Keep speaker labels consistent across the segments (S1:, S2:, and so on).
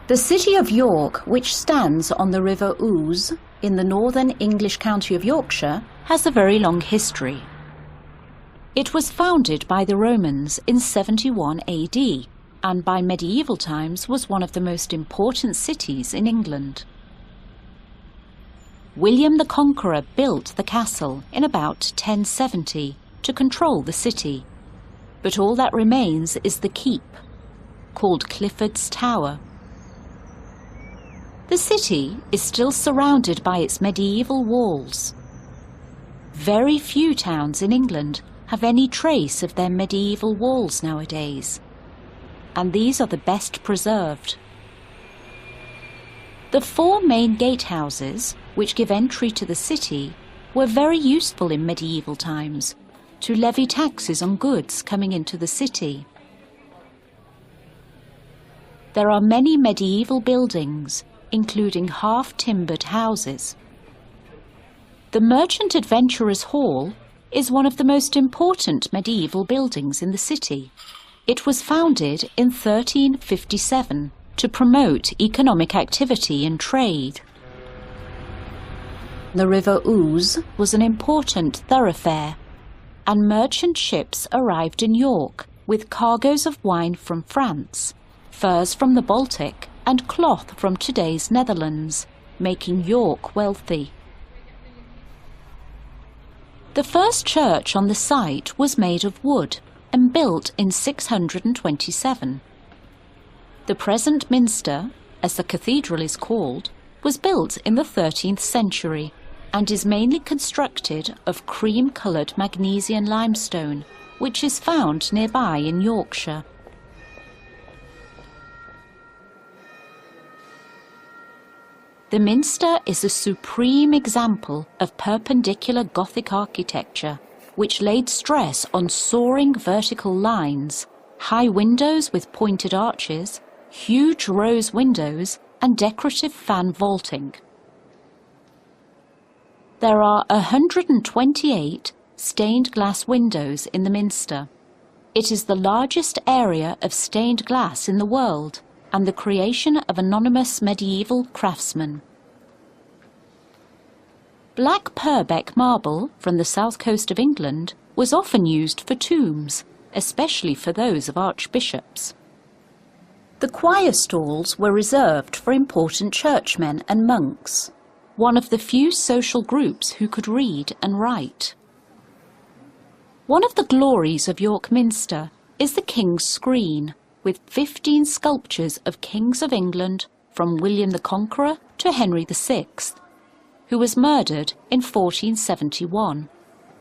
S1: The city of York, which stands on the River Ouse in the northern English county of Yorkshire, has a very long history. It was founded by the Romans in 71 AD and by medieval times was one of the most important cities in England. William the Conqueror built the castle in about 1070 to control the city, but all that remains is the keep, called Clifford's Tower. The city is still surrounded by its medieval walls. Very few towns in England have any trace of their medieval walls nowadays, and these are the best preserved. The 4 main gatehouses, which give entry to the city, were very useful in medieval times to levy taxes on goods coming into the city. There are many medieval buildings, including half-timbered houses. The Merchant Adventurers' Hall is one of the most important medieval buildings in the city. It was founded in 1357 to promote economic activity and trade. The River Ouse was an important thoroughfare, and merchant ships arrived in York with cargoes of wine from France, furs from the Baltic, and cloth from today's Netherlands, making York wealthy. The first church on the site was made of wood and built in 627. The present minster, as the cathedral is called, was built in the 13th century and is mainly constructed of cream-coloured magnesian limestone, which is found nearby in Yorkshire. The minster is a supreme example of perpendicular Gothic architecture, which laid stress on soaring vertical lines, high windows with pointed arches, huge rose windows, and decorative fan vaulting. There are 128 stained glass windows in the minster. It is the largest area of stained glass in the world, and the creation of anonymous medieval craftsmen. Black Purbeck marble from the south coast of England was often used for tombs, especially for those of archbishops. The choir stalls were reserved for important churchmen and monks, one of the few social groups who could read and write. One of the glories of York Minster is the King's Screen, with 15 sculptures of kings of England from William the Conqueror to Henry VI, who was murdered in 1471.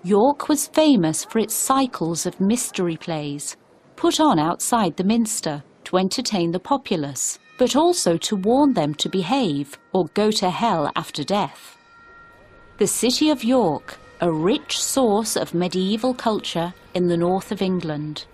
S1: York was famous for its cycles of mystery plays, put on outside the minster to entertain the populace, but also to warn them to behave or go to hell after death. The city of York, a rich source of medieval culture in the north of England.